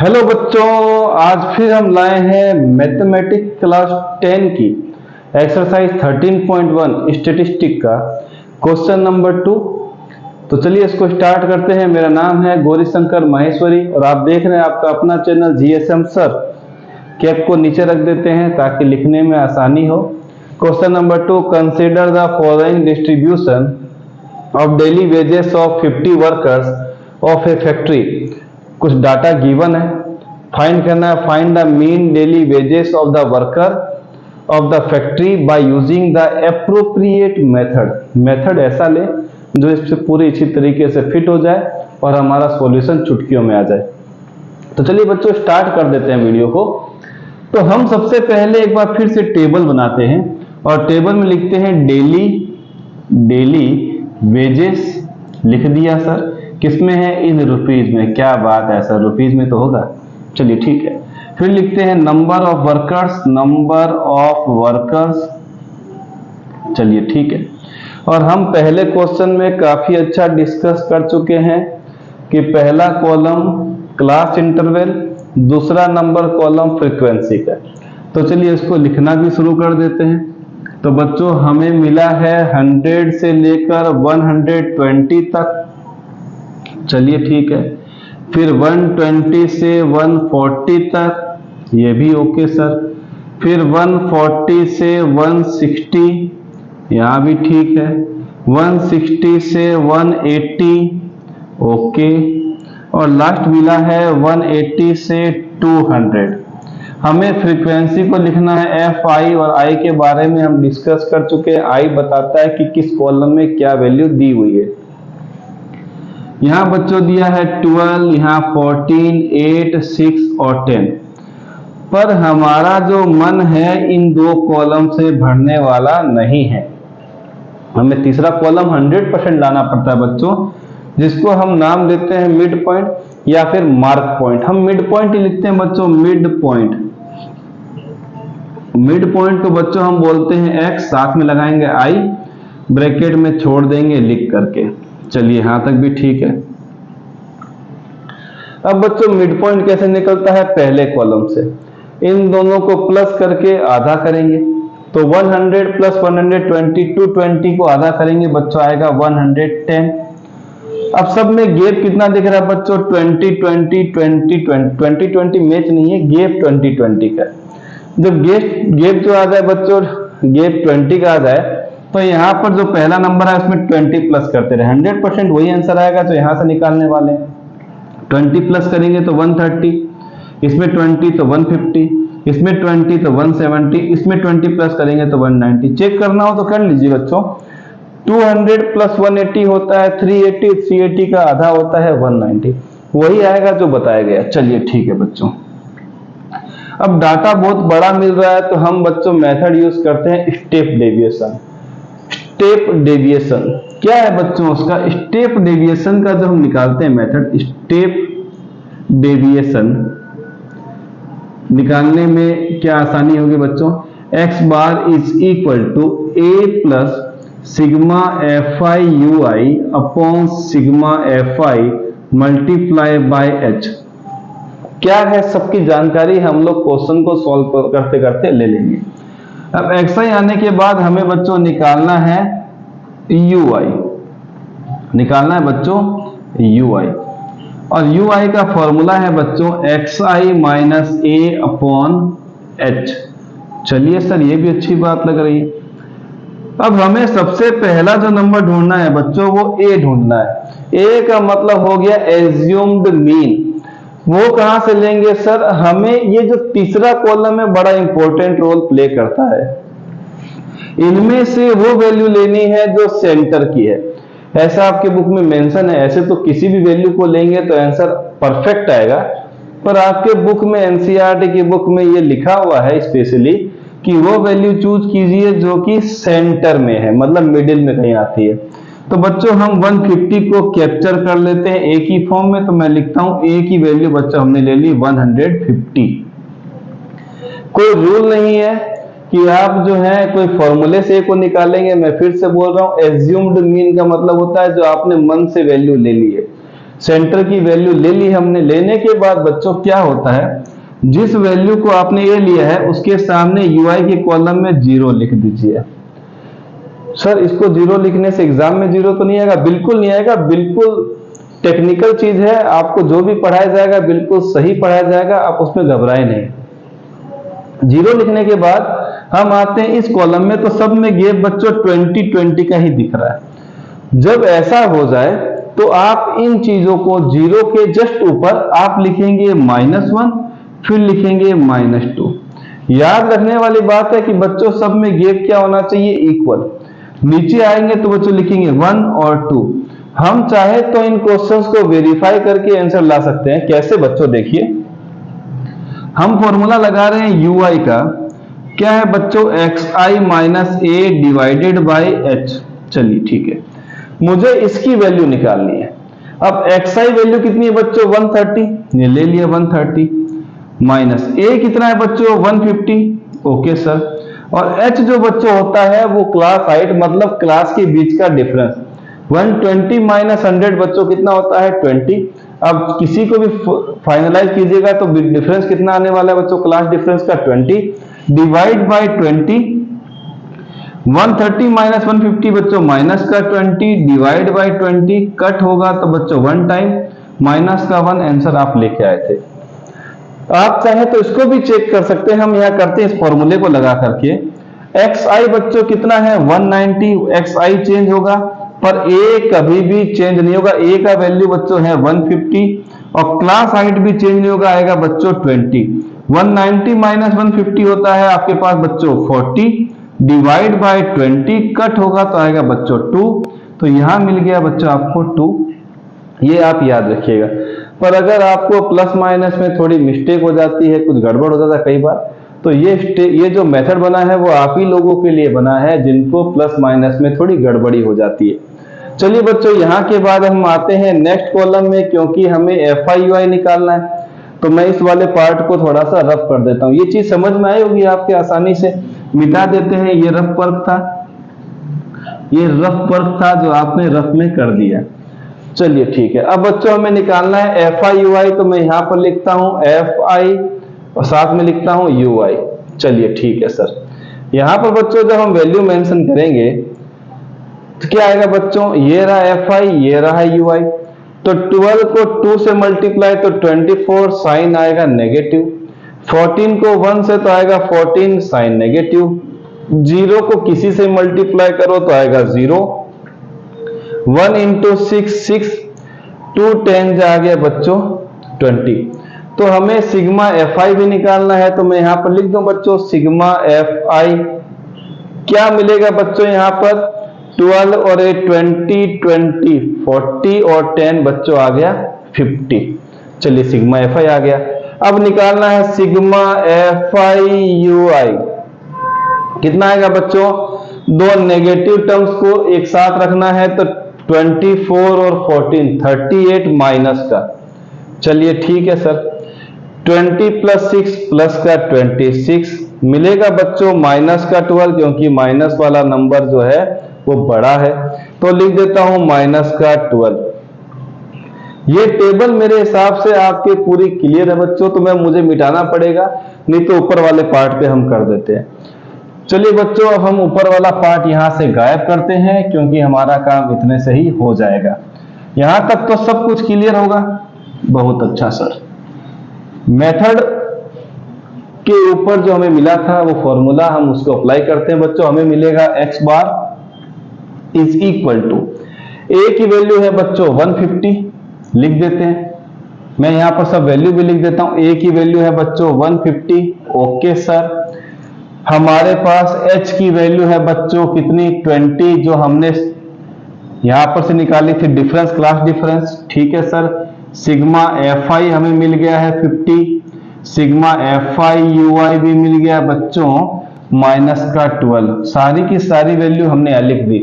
Hello बच्चों, आज फिर हम लाए हैं मैथमेटिक्स क्लास 10 की एक्सरसाइज 13.1 स्टेटिस्टिक का क्वेश्चन नंबर 2। तो चलिए इसको स्टार्ट करते हैं। मेरा नाम है गौरीशंकर माहेश्वरी और आप देख रहे हैं आपका अपना चैनल जीएसएम सर। कैप को नीचे रख देते हैं ताकि लिखने में आसानी हो। Question number 2, consider the following distribution of daily wages of 50 workers of A factory. कुछ डाटा गिवन है, फाइंड करना है। Find the mean daily wages of the worker of the factory by using the appropriate method. Method ऐसा ले जो इससे पूरी अच्छी तरीके से फिट हो जाए और हमारा सॉल्यूशन चुटकियों में आ जाए। तो चलिए बच्चों स्टार्ट कर देते हैं वीडियो को। तो हम सबसे पहले एक बार फिर से टेबल बनाते हैं और टेबल में लिखते हैं डेली वेजेस। लिख दिया सर, किसमें है? इन रुपीज में। क्या बात है सर, रुपीज में तो होगा। चलिए ठीक है। फिर लिखते हैं नंबर ऑफ वर्कर्स। चलिए ठीक है। और हम पहले क्वेश्चन में काफी अच्छा डिस्कस कर चुके हैं कि पहला कॉलम क्लास इंटरवल, दूसरा नंबर कॉलम फ्रीक्वेंसी का। तो चलिए इसको लिखना भी शुरू कर देते हैं। तो बच्चों हमें मिला है 100 से लेकर 120 तक। चलिए ठीक है। फिर 120 से 140 तक, ये भी ओके सर। फिर 140 से 160, यहाँ भी ठीक है। 160 से 180, ओके। और लास्ट मिला है 180 से 200। हमें फ्रीक्वेंसी को लिखना है एफ आई, और आई के बारे में हम डिस्कस कर चुके हैं। आई बताता है कि किस कॉलम में क्या वैल्यू दी हुई है। यहां बच्चों दिया है 12, यहां 14, 8, 6 और 10। पर हमारा जो मन है इन दो कॉलम से भरने वाला नहीं है। हमें तीसरा कॉलम 100% लाना पड़ता है बच्चों, जिसको हम नाम देते हैं मिड पॉइंट या फिर मार्क पॉइंट। हम मिड पॉइंट ही लिखते हैं बच्चों, मिड पॉइंट। मिड पॉइंट को बच्चों हम बोलते हैं x, साथ में लगाएंगे i, ब्रैकेट में छोड़ देंगे लिख करके। चलिए यहां तक भी ठीक है। अब बच्चों मिड पॉइंट कैसे निकलता है? पहले कॉलम से इन दोनों को प्लस करके आधा करेंगे। तो 100 प्लस 120, 220 को आधा करेंगे बच्चों, आएगा 110। अब सब में गैप कितना दिख रहा है बच्चों? 20 20 20 20 20 मैच नहीं है, गैप 20 20 का। जब गैप जो आ जाए बच्चों, गैप 20 का आ जाए, तो यहाँ पर जो पहला नंबर है उसमें 20 प्लस करते रहे। 100% वही आंसर आएगा जो यहां से निकालने वाले हैं। 20 प्लस करेंगे तो 130, इसमें 20 तो 150, इसमें 20 तो 170, इसमें 20 प्लस करेंगे तो 190। चेक करना हो तो कर लीजिए बच्चों। 200 प्लस 180 होता है 380, 380 का आधा होता है 190। वही आएगा जो बताया गया। चलिए ठीक है बच्चों। अब डाटा बहुत बड़ा मिल रहा है तो हम बच्चों मेथड यूज करते हैं स्टेप डेविएशन। स्टेप डेविएशन क्या है बच्चों? उसका स्टेप डेविएशन का जो हम निकालते हैं मेथड, स्टेप डेविएशन निकालने में क्या आसानी होगी बच्चों? x bar is equal to a plus sigma f i u i upon sigma f i multiply by h। क्या है सबकी जानकारी हम लोग क्वेश्चन को सॉल्व करते करते ले लेंगे। अब xi आने के बाद हमें बच्चों निकालना है ui, निकालना है बच्चों ui, और ui का फॉर्मूला है बच्चों xi minus a upon h। चलिए सर ये भी अच्छी बात लग रही है। अब हमें सबसे पहला जो नंबर ढूंढना है बच्चों वो a ढूंढना है। a का मतलब हो गया एज्यूम्ड मीन। वो कहां से लेंगे सर? हमें ये जो तीसरा कॉलम है बड़ा इंपॉर्टेंट रोल प्ले करता है। इनमें से वो वैल्यू लेनी है जो सेंटर की है। ऐसा आपके बुक में मेंशन है। ऐसे तो किसी भी वैल्यू को लेंगे तो आंसर परफेक्ट आएगा, पर आपके बुक में एनसीईआरटी की बुक में ये लिखा हुआ है स्पेशली कि वो वैल्यू चूज कीजिए जो कि सेंटर में है, मतलब मिडिल में कहीं आती है। तो बच्चों हम 150 को कैप्चर कर लेते हैं ए की फॉर्म में। तो मैं लिखता हूं ए की वैल्यू बच्चों हमने ले ली 150। कोई रूल नहीं है कि आप जो है कोई फॉर्मूले से ए को निकालेंगे। मैं फिर से बोल रहा हूं, एज्यूम्ड मीन का मतलब होता है जो आपने मन से वैल्यू ले ली है। सेंटर की वैल्यू ले ली हमने। लेने के बाद बच्चों क्या होता है, जिस वैल्यू को आपने ए लिया है उसके सामने ui के कॉलम में 0 लिख दीजिए। सर इसको 0 लिखने से एग्जाम में 0 तो नहीं आएगा? बिल्कुल नहीं आएगा, बिल्कुल टेक्निकल चीज है, आपको जो भी पढ़ाया जाएगा बिल्कुल सही पढ़ाया जाएगा, आप उसमें घबराए नहीं। 0 लिखने के बाद हम आते हैं इस कॉलम में, तो सब में गैप बच्चों 20 का ही दिख रहा है। जब ऐसा हो जाए तो आप इन चीजों को 0 के जस्ट ऊपर आप लिखेंगे -1, फिर लिखेंगे -2। याद रखने वाली बात है कि बच्चों सब में गैप क्या होना चाहिए, इक्वल। नीचे आएंगे तो बच्चों लिखेंगे 1 और 2। हम चाहे तो इन क्वेश्चंस को वेरीफाई करके आंसर ला सकते हैं। कैसे बच्चों, देखिए हम फॉर्मूला लगा रहे हैं ui का, क्या है बच्चों, xi minus a divided by h। चलिए ठीक है, मुझे इसकी वैल्यू निकालनी है। अब xi वैल्यू कितनी है बच्चों, 130, ये ले लिया 130, माइनस a कितना है बच्चों, 150। Okay sir. और h जो बच्चों होता है वो क्लास हाइट, मतलब क्लास के बीच का डिफरेंस। 120 माइनस 100 बच्चों कितना होता है, 20। अब किसी को भी फाइनलाइज कीजिएगा तो डिफरेंस कितना आने वाला है बच्चों, क्लास डिफरेंस का 20 डिवाइड बाय 20। 130 माइनस 150 बच्चों माइनस का 20 डिवाइड बाय 20, कट होगा तो बच्चों 1 टाइम माइनस का 1, आंसर आप लेके आए थे। आप चाहे तो इसको भी चेक कर सकते हैं, हम यहां करते हैं इस फॉर्मूले को लगा करके। xi बच्चों कितना है, 190, xi चेंज होगा पर a कभी भी चेंज नहीं होगा। a का वैल्यू बच्चों है 150 और क्लास हाइट भी चेंज नहीं होगा, आएगा बच्चों 20। 190 माइनस 150 होता है आपके पास बच्चों 40 डिवाइड बाय 20, कट होगा तो आएगा बच्चों 2। तो यहां मिल गया बच्चों आपको 2, ये आप याद रखिएगा। पर अगर आपको प्लस माइनस में थोड़ी मिस्टेक हो जाती है, कुछ गड़बड़ हो जाता है कई बार, तो ये जो मेथड बना है वो आप ही लोगों के लिए बना है जिनको प्लस माइनस में थोड़ी गड़बड़ी हो जाती है। चलिए बच्चों, यहाँ के बाद हम आते हैं नेक्स्ट कॉलम में, क्योंकि हमें FI निकालना है। तो मैं इस वाले पार्ट को थोड़ा सा रफ कर देता हूँ। ये चीज समझ में आई होगी आपके, आसानी से मिटा देते हैं। ये रफ वर्क था, ये रफ वर्क था जो आपने रफ में कर दिया। चलिए ठीक है, अब बच्चों हमें निकालना है FI तो मैं यहाँ पर लिखता हूँ FI और साथ में लिखता हूँ UI। चलिए ठीक है सर। यहाँ पर बच्चों जब हम वैल्यू मेंशन करेंगे तो क्या आएगा बच्चों, ये रहा FI, ये रहा UI। तो 12 को 2 से मल्टीप्लाई तो 24 साइन आएगा नेगेटिव। 14 को 1 से तो आएगा 14 साइन नेगेटिव। 0 को किसी से मल्टीप्लाई करो तो आएगा 0। 1 इंटू 6, 2 10 आ गया बच्चों 20। तो हमें सिग्मा FI भी निकालना है, तो मैं यहां पर लिख दूं बच्चों सिग्मा FI। क्या मिलेगा बच्चों, यहां पर 12 और 8 20 20 40 और 10 बच्चों आ गया 50। चलिए सिग्मा FI आ गया। अब निकालना है सिग्मा FI UI। कितना आएगा बच्चों, दो नेगेटिव टर्म्स को एक साथ रखना है तो 24 और 14 38 माइनस का। चलिए ठीक है सर, 20 प्लस 6 प्लस का 26 मिलेगा बच्चों माइनस का 12, क्योंकि माइनस वाला नंबर जो है वो बड़ा है। तो लिख देता हूं माइनस का 12। ये टेबल मेरे हिसाब से आपके पूरी क्लियर है बच्चों, तो मैं मुझे मिटाना पड़ेगा, नहीं तो ऊपर वाले पार्ट पे हम कर देते हैं। चलिए बच्चों, अब हम ऊपर वाला पार्ट यहां से गायब करते हैं, क्योंकि हमारा काम इतने से ही हो जाएगा। यहां तक तो सब कुछ क्लियर होगा। बहुत अच्छा सर। मेथड के ऊपर जो हमें मिला था वो फॉर्मूला हम उसको अप्लाई करते हैं बच्चों। हमें मिलेगा x bar is equal to, a की वैल्यू है बच्चों 150, लिख देते हैं। मैं यहां पर सब वैल्यू भी लिख देता हूं। a की वैल्यू है बच्चों 150। Okay sir. हमारे पास h की वैल्यू है बच्चों कितनी, 20, जो हमने यहां पर से निकाली थी डिफरेंस, क्लास डिफरेंस। ठीक है सर। सिग्मा FI हमें मिल गया है 50, सिग्मा FI UI भी मिल गया बच्चों माइनस का 12। सारी की सारी वैल्यू हमने यहां लिख दी।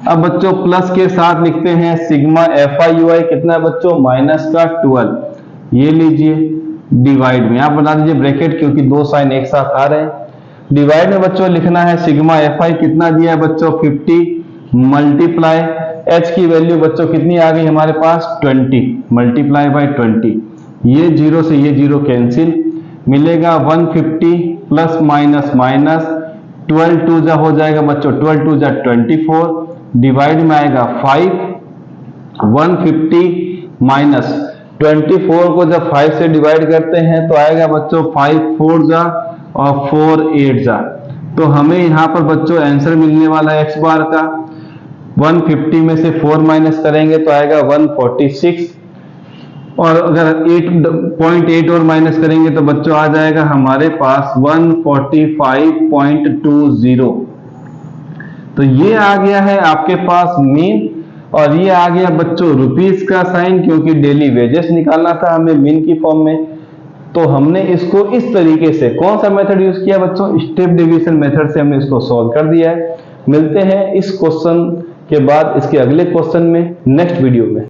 अब बच्चों प्लस के साथ लिखते हैं सिग्मा FI UI कितना है बच्चों, माइनस का 12। ये लीजिए डिवाइड में, आप बना दीजिए ब्रैकेट, क्योंकि दो साइन एक साथ आ रहे हैं। डिवाइड में बच्चों लिखना है सिग्मा FI कितना दिया है बच्चों 50 मल्टीप्लाई h की वैल्यू बच्चों कितनी आ गई हमारे पास 20 मल्टीप्लाई बाय 20, ये 0 से ये 0 कैंसिल, मिलेगा 150 प्लस माइनस माइनस 12 टू जा हो जाएगा बच्चों 12 टू जा 24, डिवाइड में आएगा 5, 150 माइनस 24 को जब 5 से डिवाइड करते हैं तो आएगा बच्चों 5 4 जा और 4 8 जा, तो हमें यहाँ पर बच्चों आंसर मिलने वाला है x बार का 150 में से 4 माइनस करेंगे तो आएगा 146, और अगर 8.8 और माइनस करेंगे तो बच्चों आ जाएगा हमारे पास 145.20। तो ये आ गया है आपके पास मीन, और ये आ गया बच्चों रुपीस का साइन, क्योंकि डेली वेजेस निकालना था हमें मीन की फॉर्म में। तो हमने इसको इस तरीके से कौन सा मेथड यूज किया बच्चों, स्टेप डिवीजन मेथड से हमने इसको सॉल्व कर दिया है। मिलते हैं इस क्वेश्चन के बाद इसके अगले क्वेश्चन में नेक्स्ट वीडियो में।